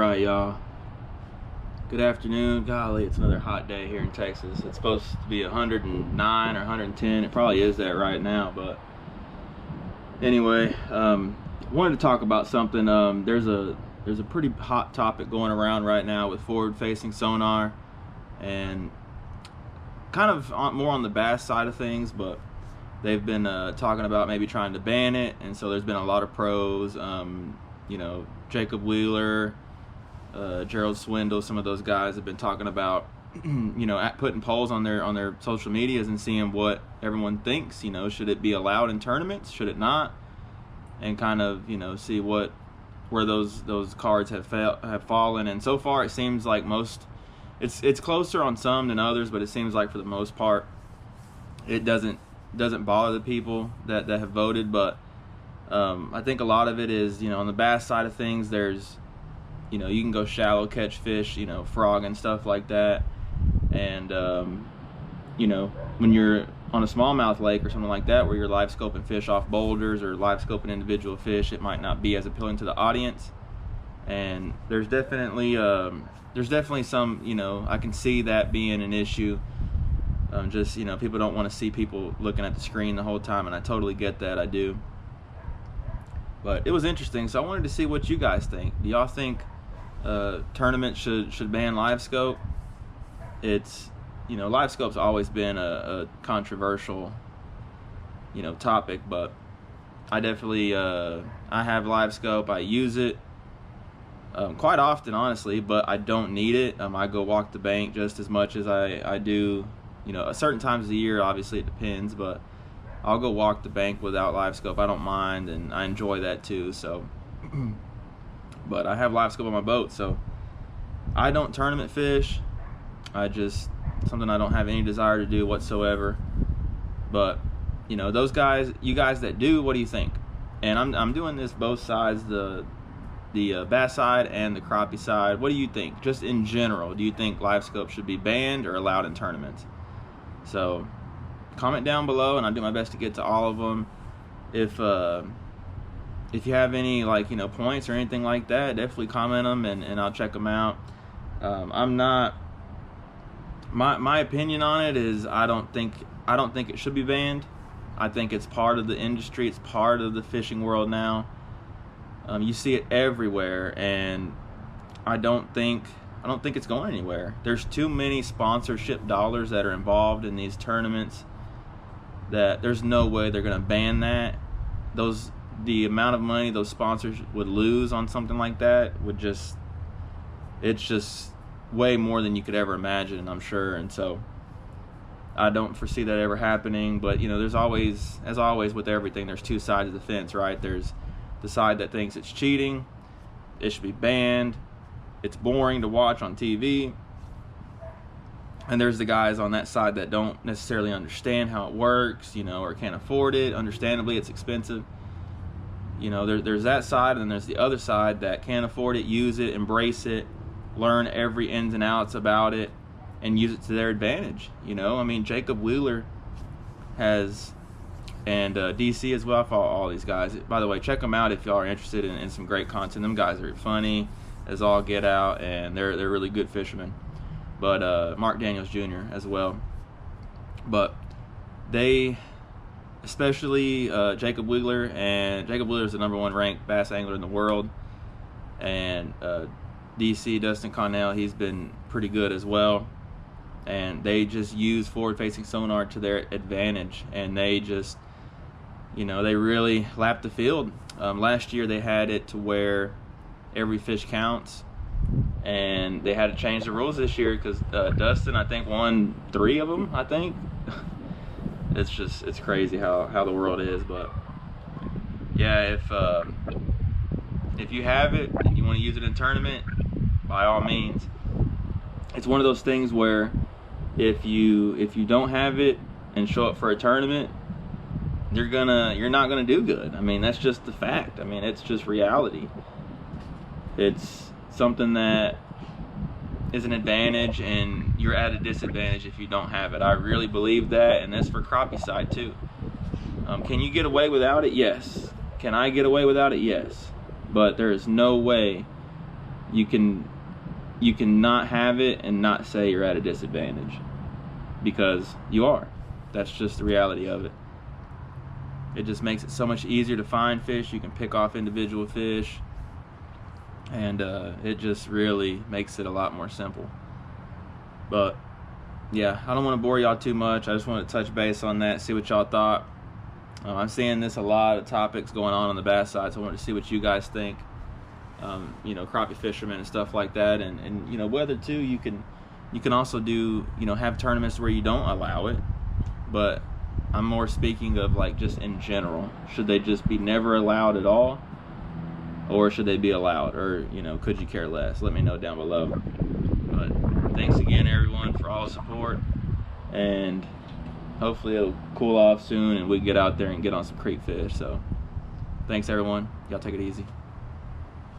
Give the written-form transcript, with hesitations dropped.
Alright, y'all. Good afternoon. Golly, it's another hot day here in Texas. It's supposed to be 109 or 110. It probably is that right now, but anyway, wanted to talk about something. There's a pretty hot topic going around right now with forward-facing sonar, and kind of more on the bass side of things, but they've been talking about maybe trying to ban it, and so there's been a lot of pros. You know, Jacob Wheeler, Gerald Swindle, some of those guys have been talking about, you know, putting polls on their social medias and seeing what everyone thinks. You know, should it be allowed in tournaments? Should it not? And kind of, you know, see where those cards have fallen. And so far, it seems like it's closer on some than others, but it seems like for the most part, it doesn't bother the people that have voted. But I think a lot of it is, you know, on the bass side of things, there's, you know, you can go shallow catch fish, you know, frog and stuff like that. And, you know, when you're on a smallmouth lake or something like that, where you're live scoping fish off boulders or live scoping individual fish, it might not be as appealing to the audience. And there's definitely some, you know, I can see that being an issue. Just, you know, people don't want to see people looking at the screen the whole time, and I totally get that. I do. But it was interesting, so I wanted to see what you guys think. Do y'all think tournaments should ban live scope? It's, you know, live scope's always been a controversial, you know, topic, but I definitely I have live scope. I use it quite often, honestly, but I don't need it. I go walk the bank just as much as I do, you know, certain times of the year. Obviously it depends, but I'll go walk the bank without live scope. I don't mind, and I enjoy that too. So but I have live scope on my boat, so I don't tournament fish. Something I don't have any desire to do whatsoever. But, you know, those guys, you guys that do, what do you think? And I'm doing this both sides, the bass side and the crappie side. What do you think? Just in general, do you think live scope should be banned or allowed in tournaments? So comment down below, and I'll do my best to get to all of them. If you have any, like, you know, points or anything like that, definitely comment them, and I'll check them out. My opinion on it is I don't think it should be banned. I think it's part of the industry. It's part of the fishing world now. You see it everywhere, and I don't think it's going anywhere. There's too many sponsorship dollars that are involved in these tournaments that there's no way they're going to ban that. The amount of money those sponsors would lose on something like that it's just way more than you could ever imagine, I'm sure. And so I don't foresee that ever happening. But, you know, there's always, as always with everything, there's two sides of the fence, right? There's the side that thinks it's cheating, it should be banned, it's boring to watch on TV. And there's the guys on that side that don't necessarily understand how it works, you know, or can't afford it. Understandably, it's expensive. You know, there's that side, and then there's the other side that can't afford it, use it, embrace it, learn every ins and outs about it, and use it to their advantage. You know, I mean, Jacob Wheeler has, and DC as well. I follow all these guys. By the way, check them out if y'all are interested in some great content. Them guys are funny as all get out, and they're really good fishermen. But Mark Daniels Jr. as well. But they, especially Jacob Wheeler, and Jacob Wheeler is the #1 ranked bass angler in the world, and DC, Dustin Connell, he's been pretty good as well. And they just use forward-facing sonar to their advantage, and they just, you know, they really lap the field. Last year they had it to where every fish counts, and they had to change the rules this year because Dustin, I think, won 3 of them, I think. It's crazy how the world is. But yeah, if you have it and you want to use it in a tournament, by all means. It's one of those things where if you don't have it and show up for a tournament, you're not gonna do good. I mean, that's just the fact. I mean, it's just reality. It's something that is an advantage, and you're at a disadvantage if you don't have it. I really believe that, and that's for crappie side too. Can you get away without it? Yes. Can I get away without it? Yes. But there is no way you can not have it and not say you're at a disadvantage, because you are. That's just the reality of it. It just makes it so much easier to find fish. You can pick off individual fish, and it just really makes it a lot more simple. But yeah, I don't want to bore y'all too much. I just want to touch base on that, see what y'all thought. I'm seeing this a lot of topics going on the bass side, so I wanted to see what you guys think. You know, crappie fishermen and stuff like that, and you know, whether too you can also do, you know, have tournaments where you don't allow it. But I'm more speaking of like just in general. Should they just be never allowed at all, or should they be allowed, or you know, could you care less? Let me know down below. But thanks again, everyone, for all the support, and hopefully it'll cool off soon and we can get out there and get on some creek fish. So thanks, everyone. Y'all take it easy.